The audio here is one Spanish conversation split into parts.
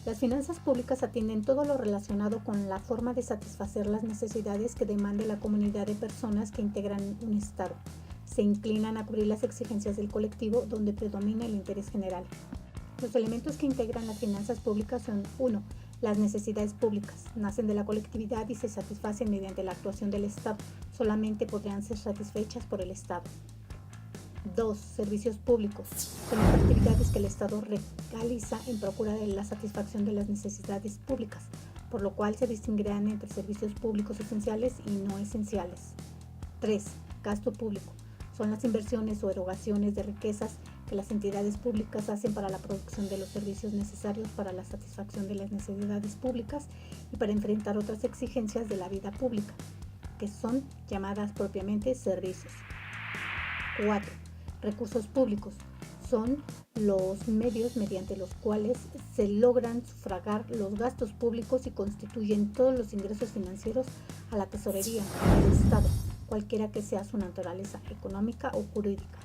Las finanzas públicas atienden todo lo relacionado con la forma de satisfacer las necesidades que demande la comunidad de personas que integran un Estado. Se inclinan a cubrir las exigencias del colectivo donde predomina el interés general. Los elementos que integran las finanzas públicas son 1. Las necesidades públicas nacen de la colectividad y se satisfacen mediante la actuación del Estado. Solamente podrían ser satisfechas por el Estado. 2. Servicios públicos. Son las actividades que el Estado realiza en procura de la satisfacción de las necesidades públicas, por lo cual se distinguirán entre servicios públicos esenciales y no esenciales. 3. Gasto público. Son las inversiones o erogaciones de riquezas que las entidades públicas hacen para la producción de los servicios necesarios para la satisfacción de las necesidades públicas y para enfrentar otras exigencias de la vida pública, que son llamadas propiamente servicios. 4. Recursos públicos. Son los medios mediante los cuales se logran sufragar los gastos públicos y constituyen todos los ingresos financieros a la tesorería del Estado, cualquiera que sea su naturaleza económica o jurídica.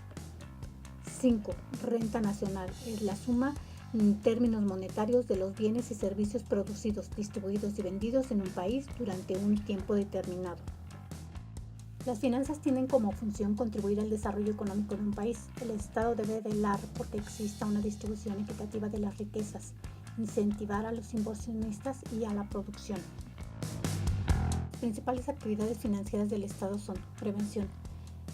5. Renta nacional. Es la suma en términos monetarios de los bienes y servicios producidos, distribuidos y vendidos en un país durante un tiempo determinado. Las finanzas tienen como función contribuir al desarrollo económico de un país. El Estado debe velar porque exista una distribución equitativa de las riquezas, incentivar a los inversionistas y a la producción. Las principales actividades financieras del Estado son prevención,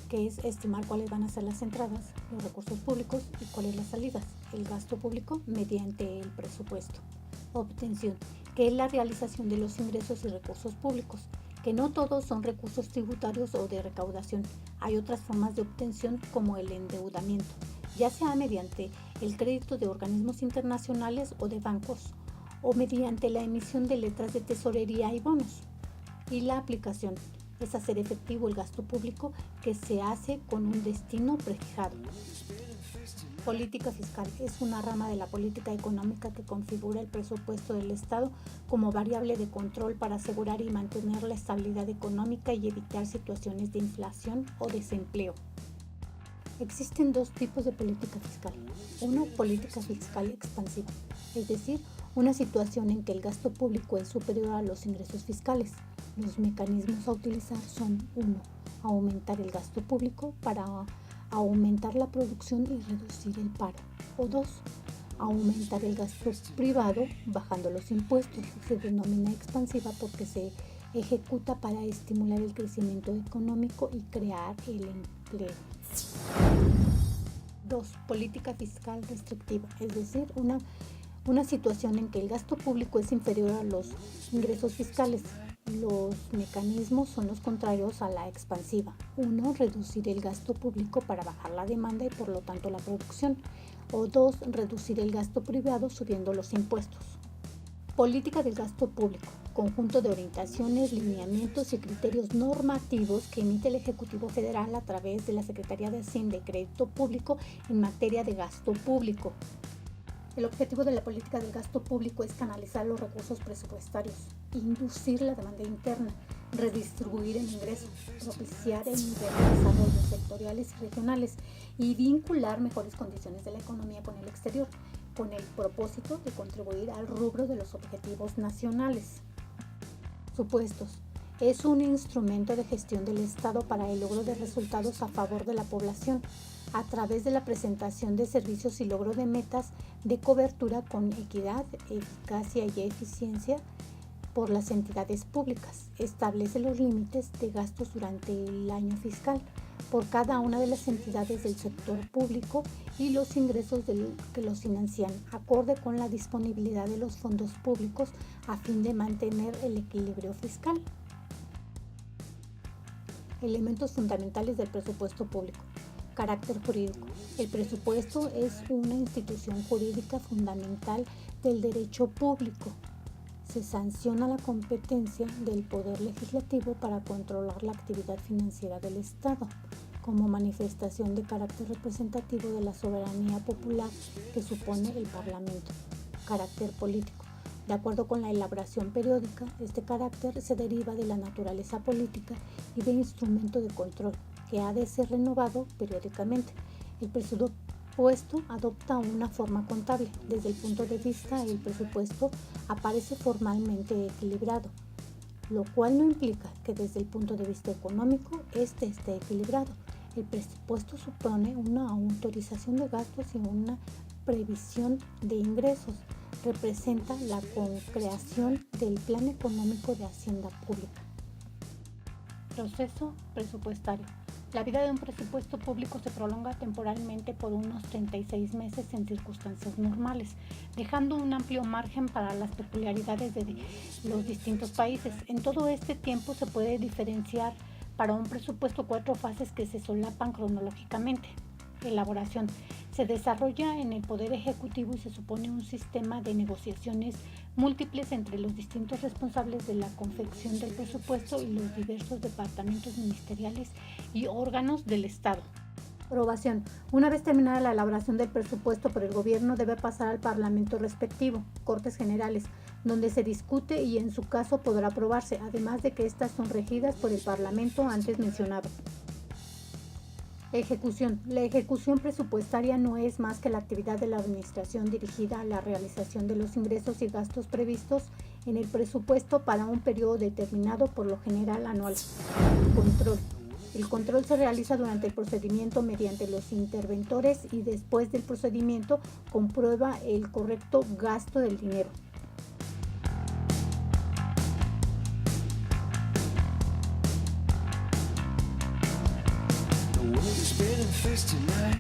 que es estimar cuáles van a ser las entradas, los recursos públicos y cuáles las salidas, el gasto público mediante el presupuesto. Obtención, que es la realización de los ingresos y recursos públicos, que no todos son recursos tributarios o de recaudación. Hay otras formas de obtención como el endeudamiento, ya sea mediante el crédito de organismos internacionales o de bancos, o mediante la emisión de letras de tesorería y bonos. Y la aplicación es hacer efectivo el gasto público que se hace con un destino prefijado. Política fiscal es una rama de la política económica que configura el presupuesto del Estado como variable de control para asegurar y mantener la estabilidad económica y evitar situaciones de inflación o desempleo. Existen dos tipos de política fiscal. Uno, política fiscal expansiva, es decir, una situación en que el gasto público es superior a los ingresos fiscales. Los mecanismos a utilizar son 1. Aumentar el gasto público para aumentar la producción y reducir el paro. O 2. Aumentar el gasto privado bajando los impuestos. Se denomina expansiva porque se ejecuta para estimular el crecimiento económico y crear el empleo. 2. Política fiscal restrictiva, es decir, una situación en que el gasto público es inferior a los ingresos fiscales. Los mecanismos son los contrarios a la expansiva. 1. Reducir el gasto público para bajar la demanda y por lo tanto la producción. O 2. Reducir el gasto privado subiendo los impuestos. Política del gasto público. Conjunto de orientaciones, lineamientos y criterios normativos que emite el Ejecutivo Federal a través de la Secretaría de Hacienda y Crédito Público en materia de gasto público. El objetivo de la política del gasto público es canalizar los recursos presupuestarios, inducir la demanda interna, redistribuir el ingreso, propiciar el nivel de desarrollo sectoriales y regionales y vincular mejores condiciones de la economía con el exterior, con el propósito de contribuir al rubro de los objetivos nacionales. Supuestos. Es un instrumento de gestión del Estado para el logro de resultados a favor de la población, a través de la presentación de servicios y logro de metas de cobertura con equidad, eficacia y eficiencia por las entidades públicas. Establece los límites de gastos durante el año fiscal por cada una de las entidades del sector público y los ingresos que los financian, acorde con la disponibilidad de los fondos públicos a fin de mantener el equilibrio fiscal. Elementos fundamentales del presupuesto público. Carácter jurídico. El presupuesto es una institución jurídica fundamental del derecho público. Se sanciona la competencia del Poder Legislativo para controlar la actividad financiera del Estado, como manifestación de carácter representativo de la soberanía popular que supone el Parlamento. Carácter político. De acuerdo con la elaboración periódica, este carácter se deriva de la naturaleza política y de instrumento de control, que ha de ser renovado periódicamente. El presupuesto adopta una forma contable. Desde el punto de vista del presupuesto aparece formalmente equilibrado, lo cual no implica que desde el punto de vista económico este esté equilibrado. El presupuesto supone una autorización de gastos y una previsión de ingresos. Representa la concreación del plan económico de Hacienda Pública. Proceso presupuestario. La vida de un presupuesto público se prolonga temporalmente por unos 36 meses en circunstancias normales, dejando un amplio margen para las peculiaridades de los distintos países. En todo este tiempo se puede diferenciar para un presupuesto 4 fases que se solapan cronológicamente. Elaboración. Se desarrolla en el Poder Ejecutivo y se supone un sistema de negociaciones múltiples entre los distintos responsables de la confección del presupuesto y los diversos departamentos ministeriales y órganos del Estado. Aprobación. Una vez terminada la elaboración del presupuesto por el gobierno, debe pasar al Parlamento respectivo, Cortes Generales, donde se discute y en su caso podrá aprobarse, además de que estas son regidas por el Parlamento antes mencionado. Ejecución. La ejecución presupuestaria no es más que la actividad de la administración dirigida a la realización de los ingresos y gastos previstos en el presupuesto para un periodo determinado, por lo general anual. Control. El control se realiza durante el procedimiento mediante los interventores y después del procedimiento comprueba el correcto gasto del dinero. Spinning fist tonight.